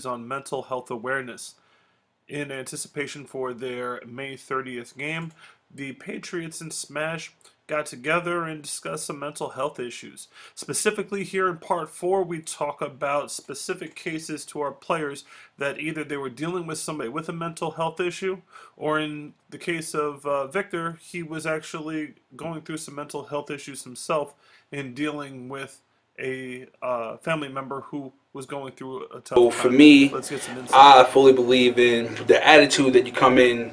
series on mental health awareness. In anticipation for their May 30th game, the Patriots and Smash got together and discussed some mental health issues. Specifically, here in part 4, we talk about specific cases to our players that either they were dealing with somebody with a mental health issue, or in the case of Victor, he was actually going through some mental health issues himself in dealing with a family member who was going through a tough So time. for me, Let's get some insight. I fully believe in the attitude that you come in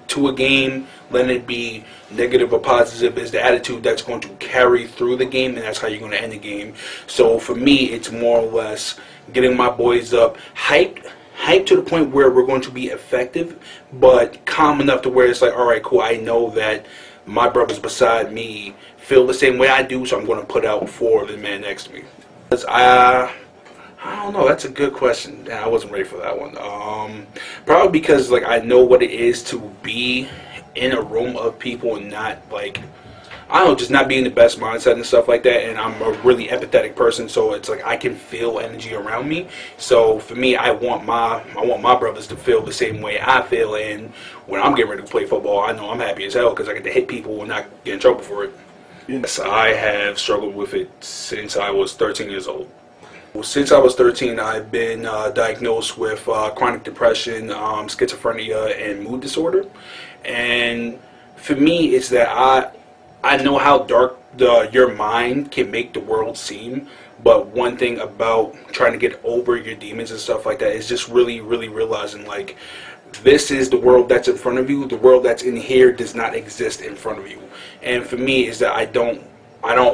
to a game, let it be negative or positive, is the attitude that's going to carry through the game, and that's how you're going to end the game. So for me, it's more or less getting my boys up, hyped to the point where we're going to be effective, but calm enough to where it's like, all right, cool, I know that my brothers beside me feel the same way I do, so I'm going to put out for the man next to me. I don't know. That's a good question. I wasn't ready for that one. Probably because like I know what it is to be in a room of people and not like, I don't know, just not being the best mindset and stuff like that. And I'm a really empathetic person, so it's like I can feel energy around me. So for me, I want my brothers to feel the same way I feel. And when I'm getting ready to play football, I know I'm happy as hell because I get to hit people and not get in trouble for it. Yes, I have struggled with it since I was 13 years old. Since I was 13, I've been diagnosed with chronic depression, schizophrenia, and mood disorder. And for me, it's that I know how dark your mind can make the world seem. But one thing about trying to get over your demons and stuff like that is just really, really realizing like this is the world that's in front of you. The world that's in here does not exist in front of you. And for me, is that I don't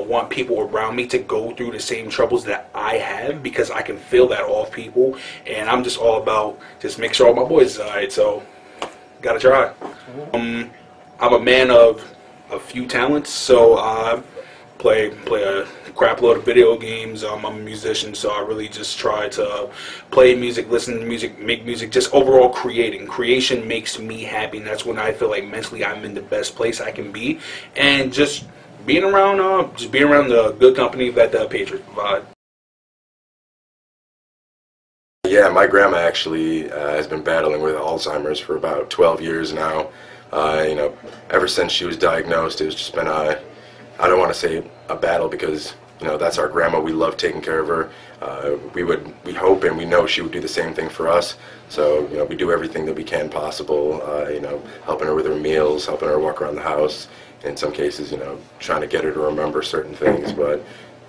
want people around me to go through the same troubles that I have, because I can feel that off people, and I'm just all about just make sure all my boys is alright. So, gotta try. I'm a man of a few talents, so I play a crap load of video games. I'm a musician, so I really just try to play music, listen to music, make music, just overall creating. Creation makes me happy, and that's when I feel like mentally I'm in the best place I can be, and just being around the good company that the Patriots provide. Yeah, my grandma actually has been battling with Alzheimer's for about 12 years now. Ever since she was diagnosed, it's just been I don't want to say a battle, because that's our grandma. We love taking care of her. We hope and we know she would do the same thing for us. So we do everything that we can possible. Helping her with her meals, helping her walk around the house. In some cases, trying to get her to remember certain things. But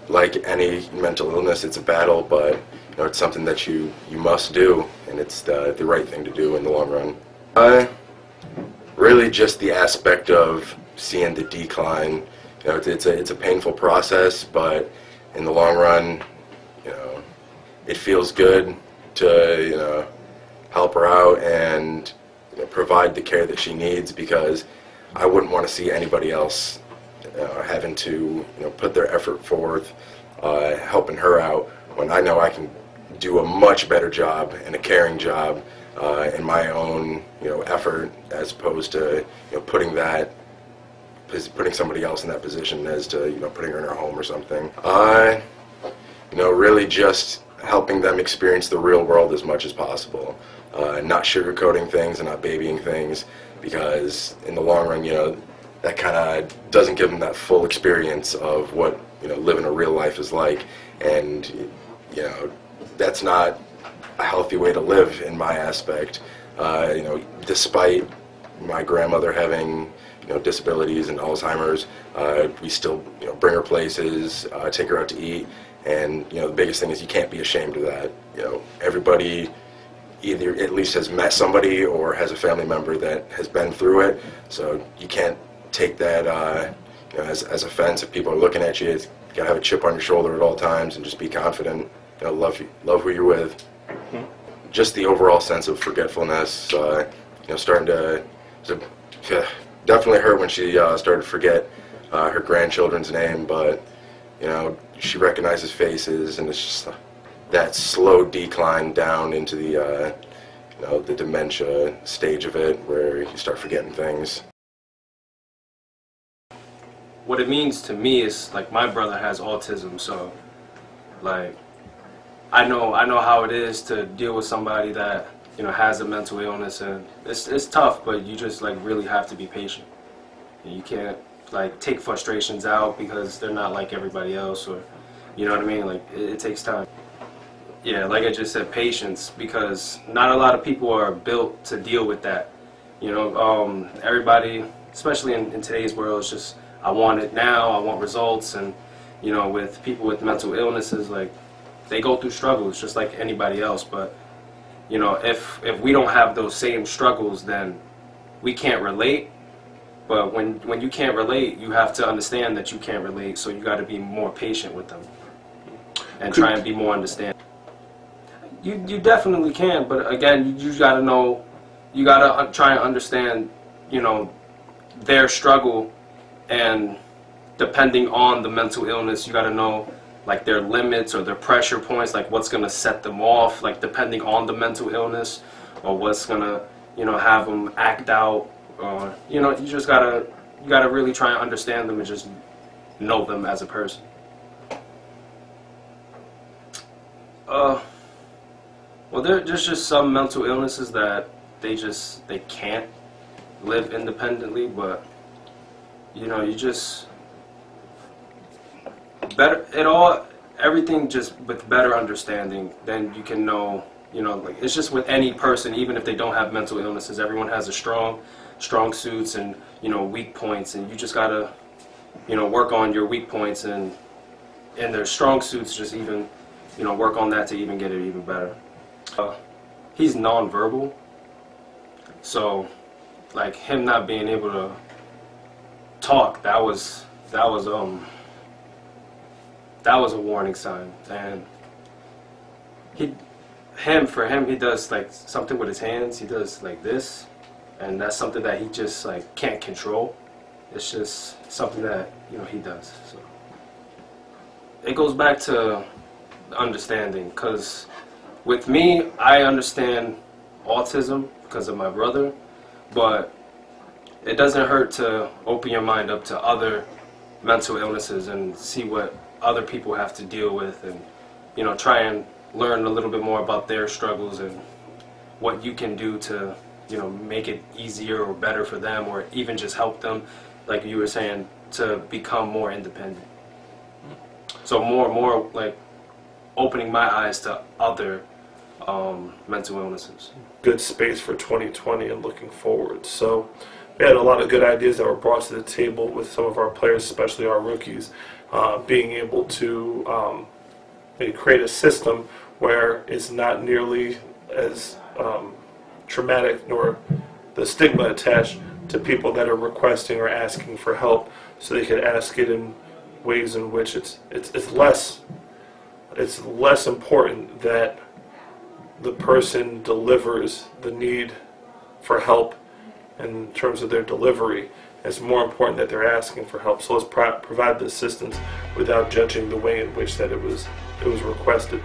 like any mental illness, it's a battle. But it's something that you must do, and it's the right thing to do in the long run. Really, just the aspect of seeing the decline. It's a painful process, but in the long run, it feels good to help her out and provide the care that she needs, because I wouldn't want to see anybody else having to put their effort forth, helping her out, when I know I can do a much better job and a caring job in my own effort, as opposed to putting somebody else in that position, as to putting her in her home or something. Really just helping them experience the real world as much as possible, not sugarcoating things and not babying things, because in the long run, that kind of doesn't give them that full experience of what living a real life is like, and that's not a healthy way to live in my aspect. Despite my grandmother having disabilities and Alzheimer's, we still bring her places, take her out to eat, and the biggest thing is you can't be ashamed of that. Everybody either at least has met somebody or has a family member that has been through it, so you can't take that as offense if people are looking at you. You gotta have a chip on your shoulder at all times and just be confident. Love who you're with. Just the overall sense of forgetfulness. Starting to definitely hurt when she started to forget her grandchildren's name, but she recognizes faces, and it's just that slow decline down into the dementia stage of it, where you start forgetting things. What it means to me is, like, my brother has autism, so like I know how it is to deal with somebody that, you know, has a mental illness, and it's tough, but you just like really have to be patient. You can't like take frustrations out because they're not like everybody else, or you know what I mean? Like it takes time. Yeah, like I just said, patience, because not a lot of people are built to deal with that. You know, everybody, especially in today's world, it's just, I want it now, I want results. And, you know, with people with mental illnesses, like, they go through struggles just like anybody else. But, you know, if we don't have those same struggles, then we can't relate. But when you can't relate, you have to understand that you can't relate, so you got to be more patient with them and try and be more understanding. You definitely can, but again, you got to know, you got to try and understand, you know, their struggle, and depending on the mental illness, you got to know like their limits or their pressure points, like what's going to set them off, like depending on the mental illness, or what's going to, you know, have them act out, or, you know, you got to really try and understand them and just know them as a person. Well, there's just some mental illnesses that they can't live independently, but, you know, you just everything just with better understanding, then you can know, you know, like it's just with any person, even if they don't have mental illnesses, everyone has a strong suits and, you know, weak points, and you just gotta, you know, work on your weak points and their strong suits, just even, you know, work on that to even get it even better. He's nonverbal, so like him not being able to talk, that was a warning sign. And for him he does like something with his hands. He does like this, and that's something that he just like can't control. It's just something that, you know, he does. So it goes back to understanding, because with me, I understand autism because of my brother, but it doesn't hurt to open your mind up to other mental illnesses and see what other people have to deal with, and, you know, try and learn a little bit more about their struggles and what you can do to, you know, make it easier or better for them, or even just help them, like you were saying, to become more independent. So more like opening my eyes to other mental illnesses. Good space for 2020 and looking forward. So we had a lot of good ideas that were brought to the table with some of our players, especially our rookies, being able to maybe create a system where it's not nearly as traumatic, nor the stigma attached to people that are requesting or asking for help, so they could ask it in ways in which it's less important that the person delivers the need for help in terms of their delivery. It's more important that they're asking for help. So let's provide the assistance without judging the way in which that it was requested.